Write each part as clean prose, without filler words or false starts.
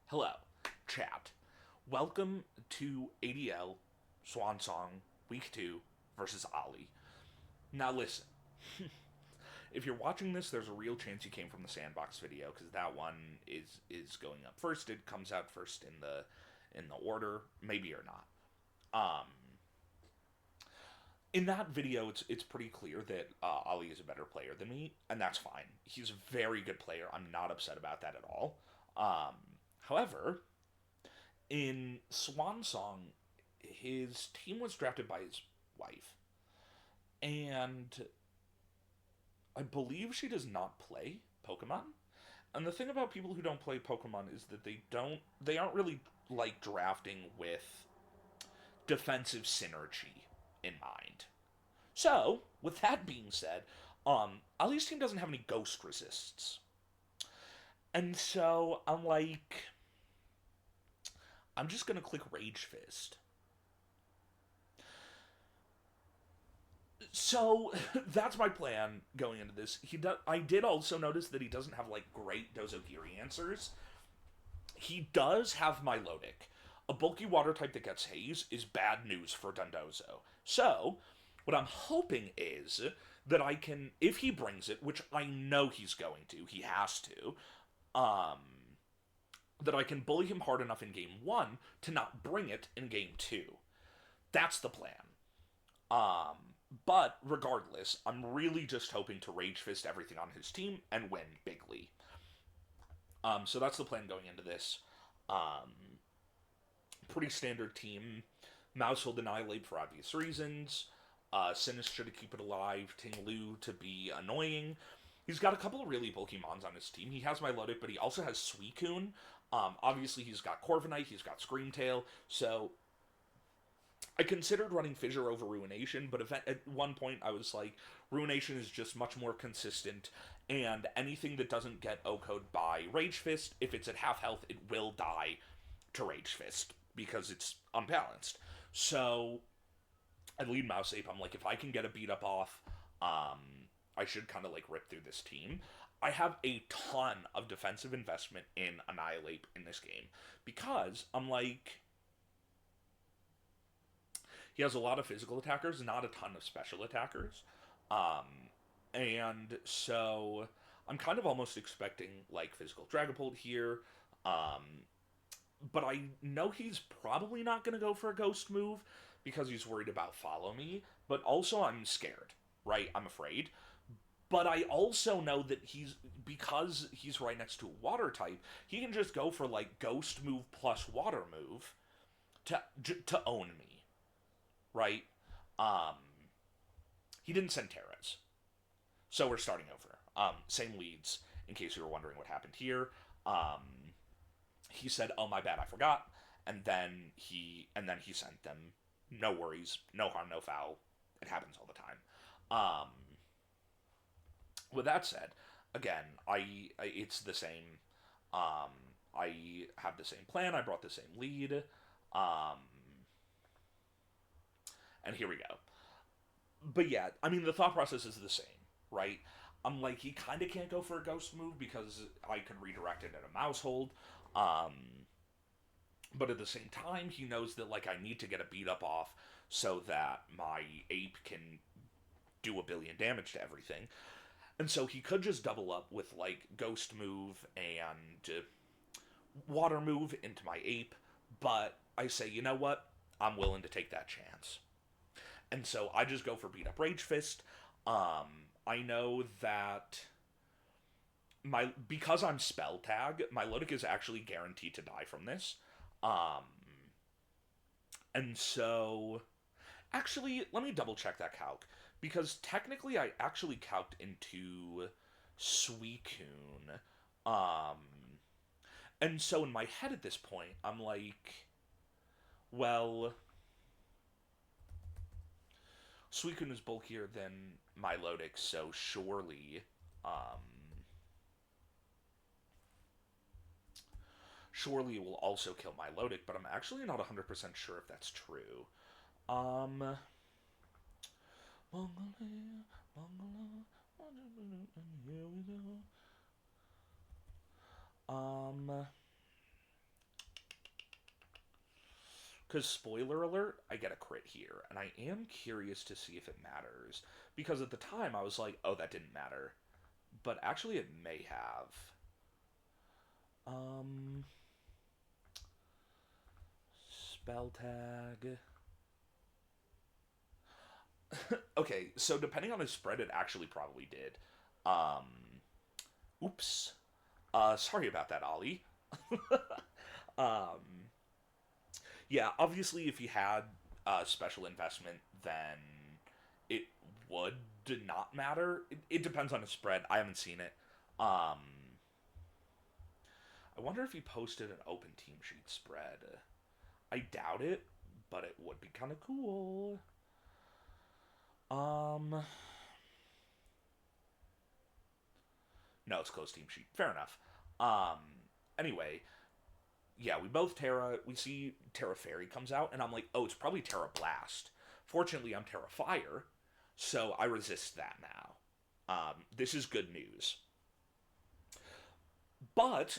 Hello, chat. Welcome to ADL Swansong Week 2 versus Ollie. Now listen, if you're watching this, there's a real chance you came from the sandbox video because that one is going up first. It comes out first in the order, maybe or not. Um, in that video, it's pretty clear that Ollie is a better player than me, and that's fine. He's a very good player. I'm not upset about that at all. Um, However, in Swansong, his team was drafted by his wife, and I believe she does not play Pokemon. And the thing about people who don't play Pokemon is that they aren't really like drafting with defensive synergy in mind. So, with that being said, Ali's team doesn't have any ghost resists. And so I'm just gonna click Rage Fist. So that's my plan going into this. I did also notice that he doesn't have like great Dozogiri answers. He does have Milotic. A bulky water type that gets haze is bad news for Dundozo. So, what I'm hoping is that I can, if he brings it, which I know he's going to, he has to, um, that I can bully him hard enough in game one to not bring it in game two. That's the plan. Um, but regardless, I'm really just hoping to Rage Fist everything on his team and win bigly. So that's the plan going into this. Um, Pretty standard team. Mousehold Annihilate for obvious reasons. Sinister to keep it alive. Ting Lu to be annoying. He's got a couple of really bulky mons on his team. He has Milotic, but he also has Suicune. Obviously, he's got Corviknight, he's got Screamtail, so I considered running Fissure over Ruination, but at one point I was like, Ruination is just much more consistent, and anything that doesn't get OHKO'd by Rage Fist, if it's at half health, it will die to Rage Fist, because it's unbalanced. So, I lead Mouse Ape, I'm like, if I can get a beat up off, I should kind of like rip through this team. I have a ton of defensive investment in Annihilate in this game, because I'm like, he has a lot of physical attackers, not a ton of special attackers. And so I'm kind of almost expecting like physical Dragapult here. Um, but I know he's probably not going to go for a ghost move because he's worried about follow me. But also I'm scared, right? I'm afraid. But I also know that because he's right next to a water type, he can just go for like ghost move plus water move to own me, right? Um, he didn't send Terras. So we're starting over. Same leads, in case you were wondering what happened here. He said, "Oh my bad, I forgot," and then he sent them. No worries, no harm, no foul. It happens all the time. Um, with that said, again, it's the same. Um, I have the same plan. I brought the same lead. Um, and here we go. But yeah, I mean, the thought process is the same, right? I'm like, he kind of can't go for a ghost move because I can redirect it at a mouse hold. Um, but at the same time, he knows that like I need to get a beat up off so that my ape can do a billion damage to everything. And so he could just double up with like ghost move and water move into my ape. But I say, you know what? I'm willing to take that chance. And so I just go for beat up Rage Fist. I know that because I'm spell tag, my Lodic is actually guaranteed to die from this. Um, and so actually, let me double check that calc because technically I actually calced into Suicune. Um, and so in my head at this point, I'm like, well, Suicune is bulkier than Milotic, so surely it will also kill Milotic, but I'm actually not 100% sure if that's true. Um, here we go. Because, spoiler alert, I get a crit here, and I am curious to see if it matters. Because at the time, I was like, oh, that didn't matter. But actually, it may have. Um, spell tag. Okay, so depending on his spread, it actually probably did. Um, oops. Sorry about that, Ollie. Um, yeah, obviously, if he had special investment, then it would not matter. It depends on his spread. I haven't seen it. Um, I wonder if he posted an open team sheet spread. I doubt it, but it would be kind of cool. Um, no, it's closed team sheet. Fair enough. Um, anyway, yeah, we both Terra. We see Terra Fairy comes out, and I'm like, oh, it's probably Terra Blast. Fortunately, I'm Terra Fire, so I resist that now. This is good news. But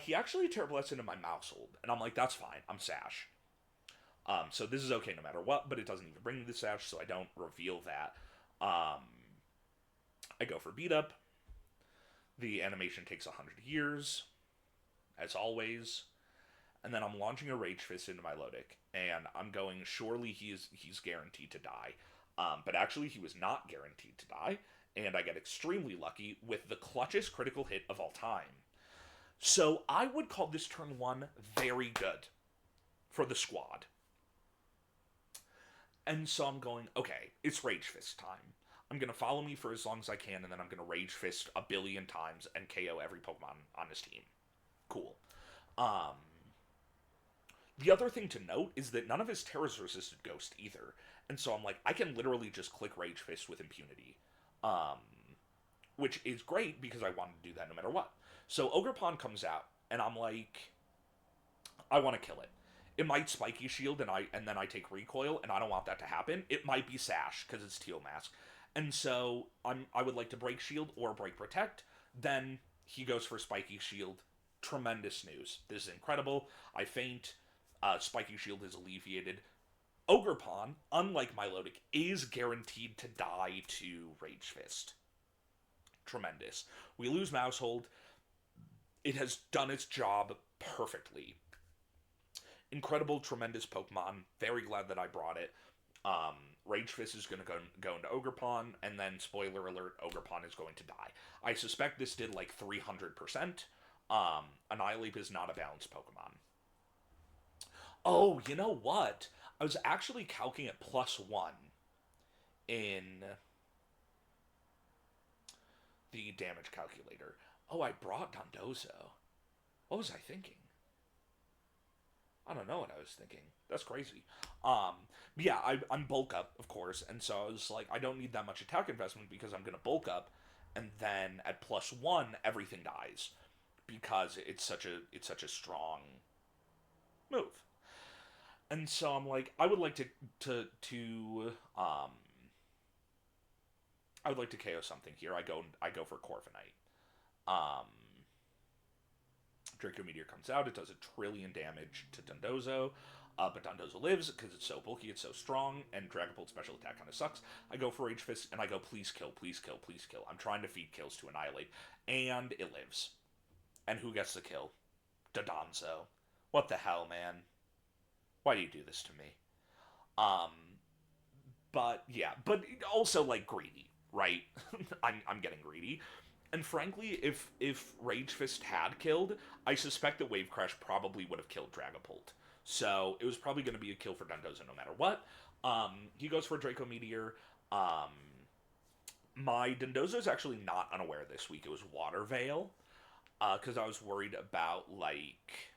he actually Terra Blasts into my Mousehold, and I'm like, that's fine. I'm Sash. So this is okay no matter what, but it doesn't even bring me the Sash, so I don't reveal that. Um, I go for beat up. The animation takes 100 years, as always. And then I'm launching a Rage Fist into my Lodic, and I'm going, surely he's guaranteed to die. But actually, he was not guaranteed to die, and I get extremely lucky with the clutchest critical hit of all time. So I would call this turn one very good for the squad. And so I'm going, okay, it's Rage Fist time. I'm going to follow me for as long as I can, and then I'm going to Rage Fist a billion times and KO every Pokemon on his team. Cool. Um, the other thing to note is that none of his Terras resisted Ghost either. And so I'm like, I can literally just click Rage Fist with impunity. Um, which is great because I wanted to do that no matter what. So Ogerpon comes out, and I'm like, I want to kill it. It might Spiky Shield, and then I take Recoil, and I don't want that to happen. It might be Sash because it's Teal Mask, and so I would like to break Shield or break Protect. Then he goes for Spiky Shield. Tremendous news. This is incredible. I faint. Spiky Shield is alleviated. Ogerpon, unlike Milotic, is guaranteed to die to Rage Fist. Tremendous. We lose Mousehold. It has done its job perfectly. Incredible, tremendous Pokemon. Very glad that I brought it. Um, Rage Fist is going to go into Ogerpon, and then, spoiler alert, Ogerpon is going to die. I suspect this did like 300%. Annihilate is not a balanced Pokemon. Oh, you know what? I was actually calcing at +1 in the damage calculator. Oh, I brought Dondozo. What was I thinking? I don't know what I was thinking. That's crazy. Um, yeah, I'm bulk up, of course, and so I was like, I don't need that much attack investment because I'm gonna bulk up, and then at +1, everything dies because it's such a strong move. And so I'm like, to I would like to KO something here. I go for Corviknight. Um, Draco Meteor comes out. It does 1,000,000,000,000 damage to Dondozo. But Dondozo lives because it's so bulky, it's so strong, and Dragapult special attack kind of sucks. I go for Rage Fist, and I go, please kill, please kill, please kill. I'm trying to feed kills to Annihilate. And it lives. And who gets the kill? Dodonzo. What the hell, man? Why do you do this to me? Um, but yeah, but also like greedy, right? I'm getting greedy. And frankly, if Rage Fist had killed, I suspect that Wave Crash probably would have killed Dragapult. So it was probably going to be a kill for Dondozo no matter what. He goes for Draco Meteor. Um, my Dondozo is actually not unaware this week. It was Water Veil. Because I was worried about, like,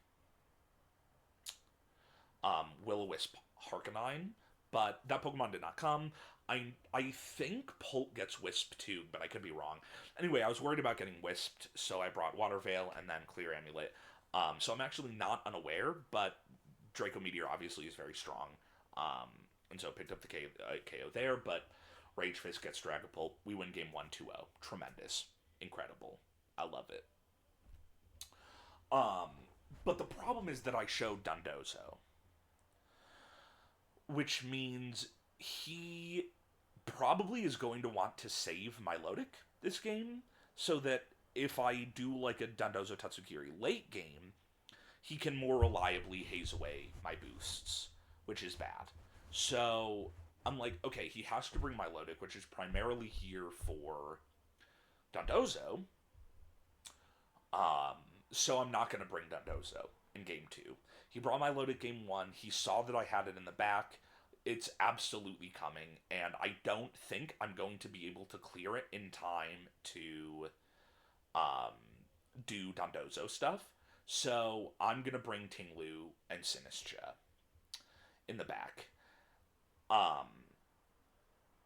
Will-O-Wisp Harkonine. But that Pokemon did not come. I think Pult gets Wisp too, but I could be wrong. Anyway, I was worried about getting Wisped, so I brought Water Veil and then Clear Amulet. So I'm actually not unaware, but Draco Meteor obviously is very strong. Um, and so I picked up the KO there, but Rage Fist gets Dragapult. We win game 1-2-0. Tremendous. Incredible. I love it. Um, but the problem is that I showed Dondozo. which means he probably is going to want to save my Lodic this game, so that if I do like a Dandozo Tatsukiri late game, he can more reliably haze away my boosts, which is bad. So I'm like, okay, he has to bring my Lodic, which is primarily here for Dandozo. Um, so I'm not going to bring Dandozo in game two. He brought my Lodic game one. He saw that I had it in the back. It's absolutely coming, and I don't think I'm going to be able to clear it in time to um, do Dandozo stuff. So I'm gonna bring Tinglu and Sinistra in the back. Um,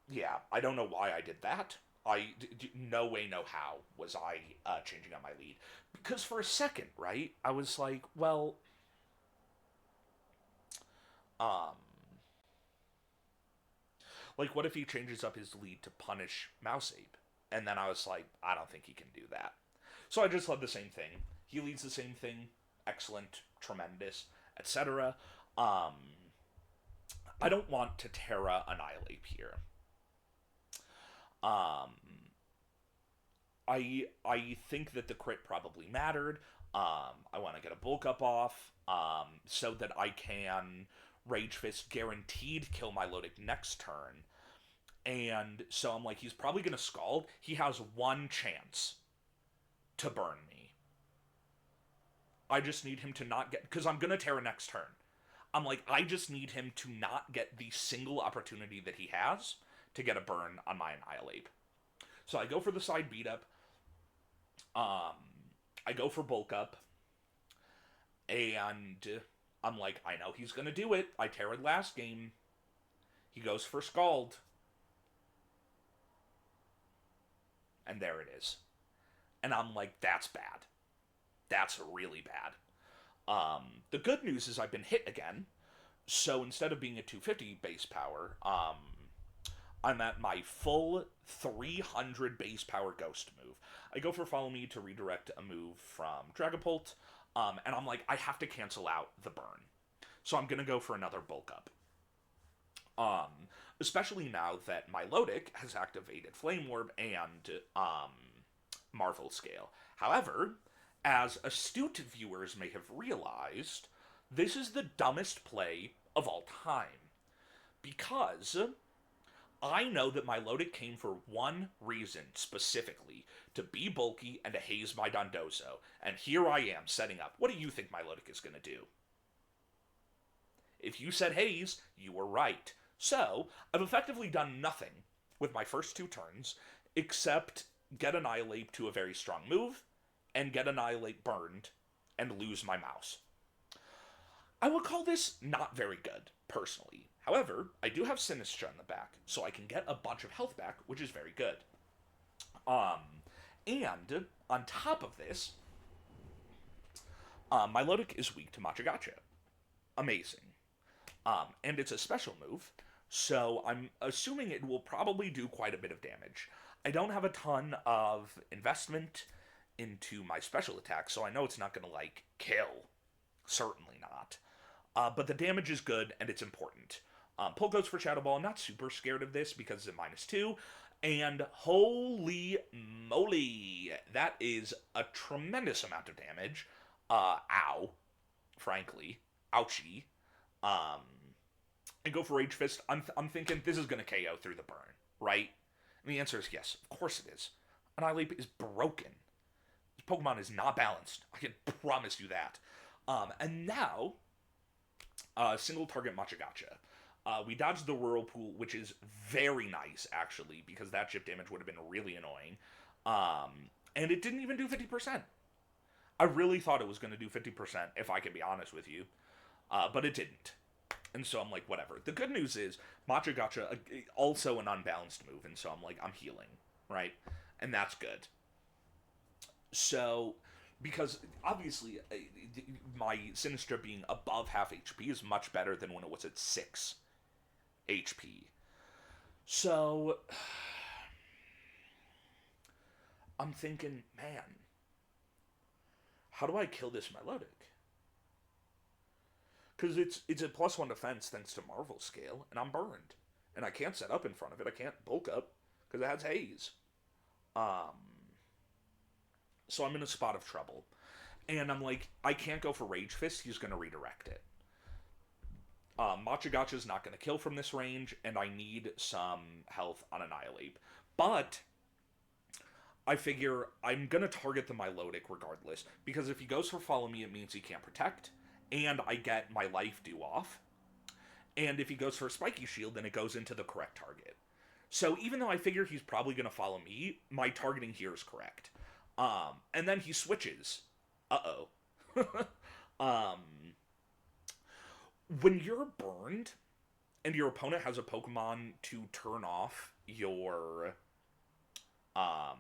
yeah, I don't know why I did that. No way, no how was I changing up my lead, because for a second, right, I was like, well, um, like what if he changes up his lead to punish Mouse Ape? And then I was like, I don't think he can do that. So I just led the same thing. He leads the same thing. Excellent, tremendous, etc. Um, I don't want to Terra Annihilate here. Um, I think that the crit probably mattered. I want to get a bulk up off so that I can Rage Fist guaranteed kill my Lodic next turn. And so I'm like, he's probably going to Scald. He has one chance to burn me. I just need him to not get... Because I'm going to Terra next turn. I'm like, I just need him to not get the single opportunity that he has to get a burn on my Annihilate. So I go for the side beat up. I go for bulk up. And I'm like, I know he's going to do it. I Terra'd last game. He goes for Scald. And there it is. And I'm like, that's bad. That's really bad. The good news is I've been hit again. So instead of being at 250 base power, I'm at my full 300 base power ghost move. I go for Follow Me to redirect a move from Dragapult, and I'm like, I have to cancel out the burn. So I'm going to go for another bulk up. Especially now that my Lodic has activated Flame Orb and Marvel Scale. However, as astute viewers may have realized, this is the dumbest play of all time. Because I know that my Lodic came for one reason specifically, to be bulky and to haze my Dondozo. And here I am setting up. What do you think my Lodic is going to do? If you said haze, you were right. So, I've effectively done nothing with my first two turns, except get Annihilate to a very strong move, and get Annihilate burned, and lose my mouse. I would call this not very good, personally. However, I do have Sinistra in the back, so I can get a bunch of health back, which is very good. And, on top of this, my Lodic is weak to Machagacha. Amazing. And it's a special move, so I'm assuming it will probably do quite a bit of damage. I don't have a ton of investment into my special attack, so I know it's not going to, like, kill. Certainly not. But the damage is good, and it's important. Pull goes for Shadow Ball. I'm not super scared of this because it's at -2. And holy moly, that is a tremendous amount of damage. Ow. Frankly. Ouchie. And go for Rage Fist. I'm thinking this is going to KO through the burn, right? And the answer is yes. Of course it is. Annihilate is broken. This Pokemon is not balanced. I can promise you that. And now, single target Machagacha. We dodged the Whirlpool, which is very nice, actually, because that chip damage would have been really annoying. And it didn't even do 50%. I really thought it was going to do 50%, if I can be honest with you. But it didn't. And so I'm like, whatever. The good news is, Machagacha, also an unbalanced move, and so I'm like, I'm healing, right? And that's good. So, because, obviously, my Sinistra being above half HP is much better than when it was at 6 HP. So, I'm thinking, man, how do I kill this Milotic? Because it's a +1 defense thanks to Marvel scale, and I'm burned. And I can't set up in front of it. I can't bulk up because it has haze. Um, so I'm in a spot of trouble. And I'm like, I can't go for Rage Fist. He's going to redirect it. Machagacha's not going to kill from this range, and I need some health on Annihilate. But I figure I'm going to target the Milotic regardless, because if he goes for Follow Me, it means he can't protect, and I get my life due off. And if he goes for a Spiky Shield, then it goes into the correct target. So even though I figure he's probably going to follow me, my targeting here is correct. And then he switches. Uh-oh. um, when you're burned, and your opponent has a Pokemon to turn off your um,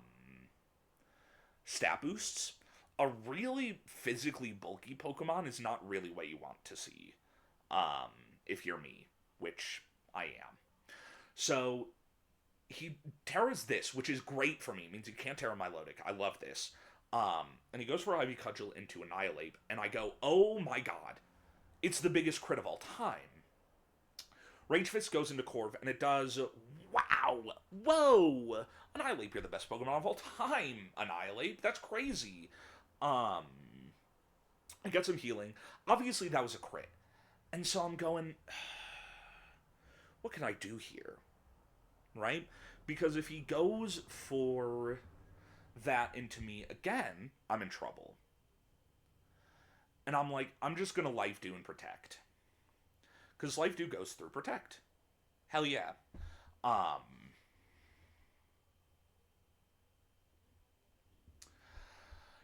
stat boosts, a really physically bulky Pokemon is not really what you want to see. If you're me, which I am. So he Terras this, which is great for me. It means he can't Terra Milotic. I love this. And he goes for Ivy Cudgel into Annihilate, and I go, oh my god. It's the biggest crit of all time. Rage Fist goes into Corv, and it does, wow, whoa, Annihilate, you're the best Pokemon of all time, Annihilate, that's crazy. I get some healing. Obviously, that was a crit. And so I'm going, what can I do here? Right? Because if he goes for that into me again, I'm in trouble. And I'm like, I'm just going to Life Dew and Protect. Because Life Dew goes through Protect. Hell yeah.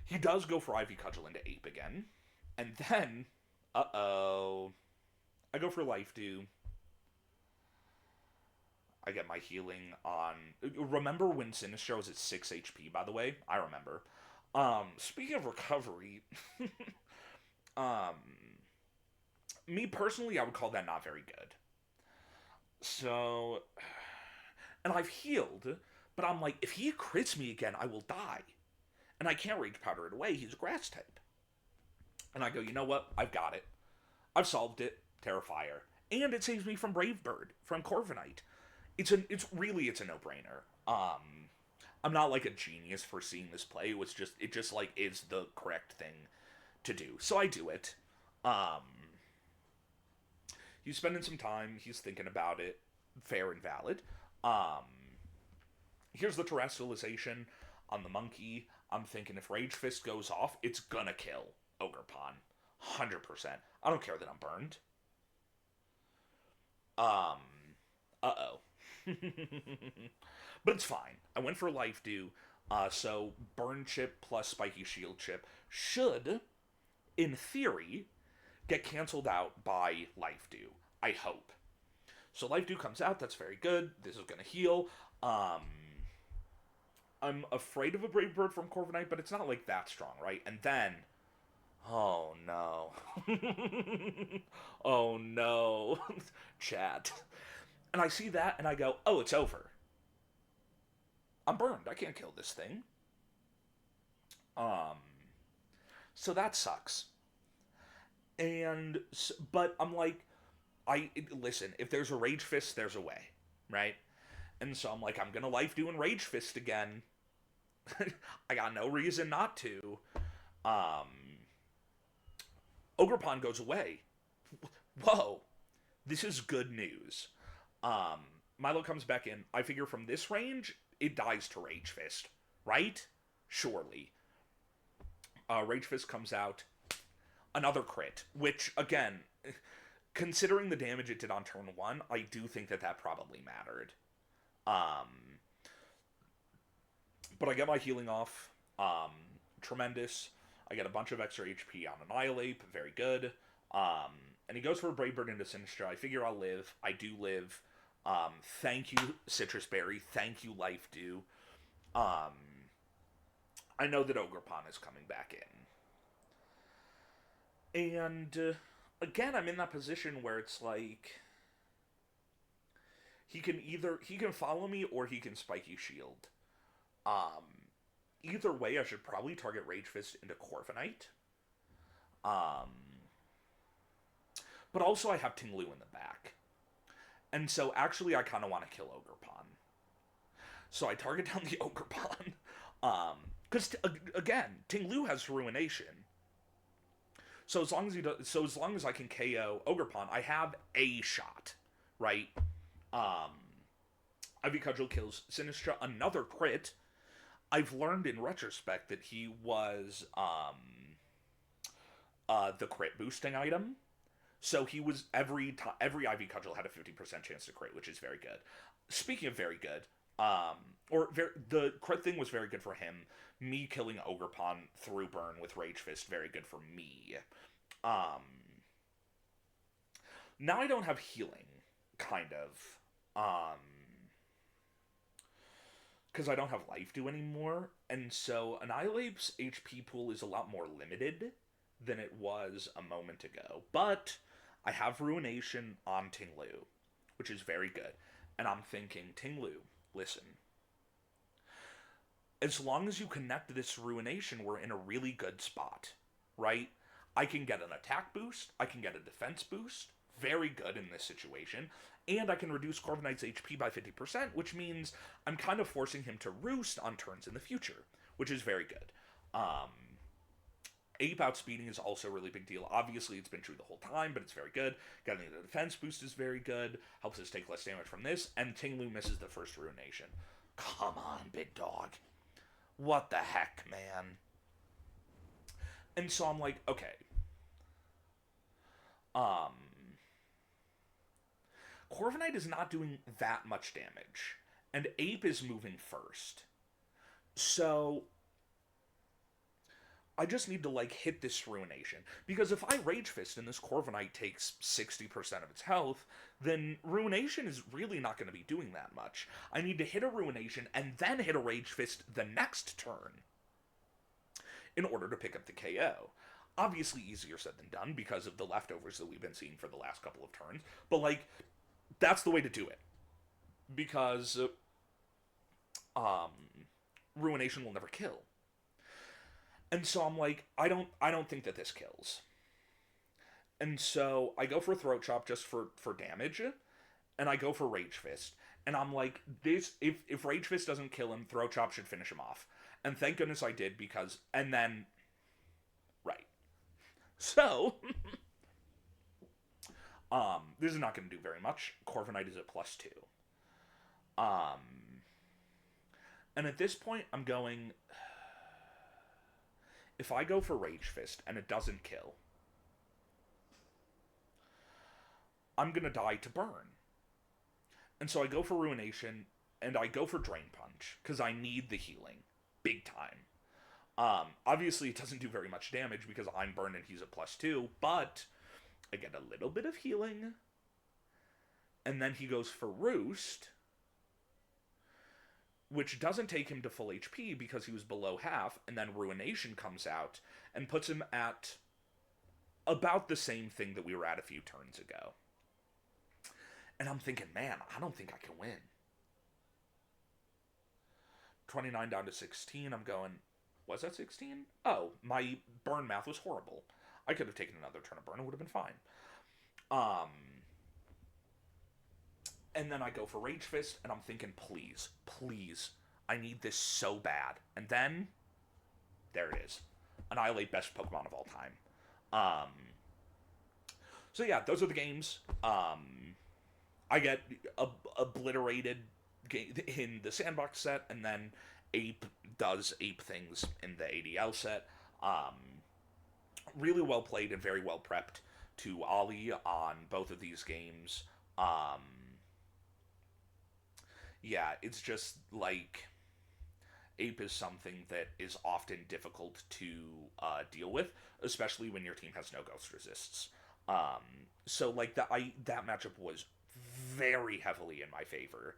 He does go for Ivy Cudgel into Ape again. And then, uh-oh, I go for Life Dew. I get my healing on... Remember when Sinistro was at 6 HP, by the way? I remember. Speaking of recovery... me personally, I would call that not very good. So... And I've healed, but I'm like, if he crits me again, I will die. And I can't Rage Powder it away, he's a Grass type. And I go, you know what? I've got it. I've solved it. Terrifier. And it saves me from Brave Bird, from Corviknight. It's a no-brainer. I'm not like a genius for seeing this play. It just like is the correct thing to do. So I do it. He's spending some time, he's thinking about it. Fair and valid. Here's the Terrestrialization on the monkey. I'm thinking if Rage Fist goes off, it's gonna kill Ogerpon. 100%. I don't care that I'm burned. Uh-oh. But it's fine. I went for Life Dew, so Burn Chip plus Spiky Shield Chip should, in theory, get canceled out by Life Dew. I hope. So Life Dew comes out, that's very good. This is gonna heal. I'm afraid of a Brave Bird from Corviknight, but it's not like that strong, right? And then... Oh no. Oh no. Chat. And I see that and I go, oh, it's over. I'm burned. I can't kill this thing. So that sucks. But I'm like, listen, if there's a Rage Fist, there's a way, right? And so I'm like, I'm gonna Life Dew and Rage Fist again. I got no reason not to. Ogerpon goes away. Whoa. This is good news. Milo comes back in. I figure from this range, it dies to Rage Fist. Right? Surely. Rage Fist comes out. Another crit. Which, again, considering the damage it did on turn 1, I do think that probably mattered. But I get my healing off. Tremendous. I get a bunch of extra HP on Annihilate. Very good. And he goes for a Brave Bird into Sinistra. I figure I'll live. I do live. Thank you, Citrus Berry. Thank you, Life Dew. I know that Ogerpon is coming back in. And, again, I'm in that position where it's like... He can follow me or he can Spiky Shield. Either way, I should probably target Rage Fist into Corviknight. But also I have Ting Lu in the back. And so actually I kind of want to kill Ogerpon. So I target down the Ogerpon. Because again, Ting Lu has Ruination. So as long as I can KO Ogerpon, I have a shot, right? Ivy Cudgel kills Sinistra, another crit. I've learned in retrospect that he was the crit boosting item. So he was every Ivy Cudgel had a 50% chance to crit, which is very good. Speaking of very good, the crit thing was very good for him. Me killing Ogerpon through burn with Rage Fist, very good for me. Now I don't have healing, kind of. Because I don't have Life Dew anymore, and so Annihilape's HP pool is a lot more limited than it was a moment ago. But I have Ruination on Ting Lu, which is very good. And I'm thinking, Ting Lu, listen. As long as you connect this Ruination, we're in a really good spot, right? I can get an attack boost, I can get a defense boost, very good in this situation, and I can reduce Corviknight's HP by 50%, which means I'm kind of forcing him to roost on turns in the future, which is very good. Ape outspeeding is also a really big deal. Obviously, it's been true the whole time, but it's very good. Getting the defense boost is very good. Helps us take less damage from this. And Ting Lu misses the first Ruination. Come on, big dog. What the heck, man? And so I'm like, okay. Corviknight is not doing that much damage. And Ape is moving first. So I just need to, like, hit this Ruination. Because if I Rage Fist and this Corviknight takes 60% of its health, then Ruination is really not going to be doing that much. I need to hit a Ruination and then hit a Rage Fist the next turn in order to pick up the KO. Obviously easier said than done because of the leftovers that we've been seeing for the last couple of turns. But, like, that's the way to do it. Because Ruination will never kill. And so I'm like, I don't think that this kills. And so I go for Throat Chop just for damage, and I go for Rage Fist. And I'm like, this if Rage Fist doesn't kill him, Throat Chop should finish him off. And thank goodness I did, because and then right. So this is not gonna do very much. Corviknight is at +2. And at this point I'm going, if I go for Rage Fist and it doesn't kill, I'm going to die to burn. And so I go for Ruination, and I go for Drain Punch, because I need the healing. Big time. Obviously, it doesn't do very much damage, because I'm burned and he's at +2, but I get a little bit of healing. And then he goes for Roost, which doesn't take him to full HP because he was below half, and then Ruination comes out and puts him at about the same thing that we were at a few turns ago. And I'm thinking, man, I don't think I can win. 29 down to 16, I'm going, was that 16? Oh, my burn math was horrible. I could have taken another turn of burn, it would have been fine. And then I go for Rage Fist, and I'm thinking, please, please, I need this so bad. And then, there it is. Annihilate, best Pokemon of all time. So yeah, those are the games. I get obliterated in the Sandbox set, and then Ape does Ape things in the ADL set. Really well played and very well prepped to Ollie on both of these games. Yeah, it's just, like, Ape is something that is often difficult to deal with, especially when your team has no Ghost Resists. So, like, that matchup was very heavily in my favor.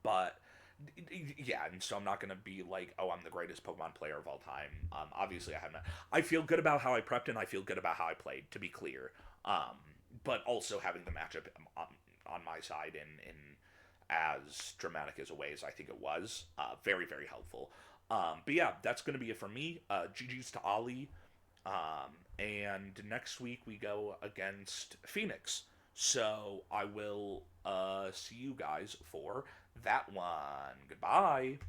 But, yeah, and so I'm not going to be like, oh, I'm the greatest Pokemon player of all time. Obviously, I haven't. I feel good about how I prepped, and I feel good about how I played, to be clear. But also having the matchup on my side in as dramatic as a way as I think it was. Very, very helpful. But yeah, that's going to be it for me. GG's to Ollie. And next week we go against Phoenix. So I will see you guys for that one. Goodbye.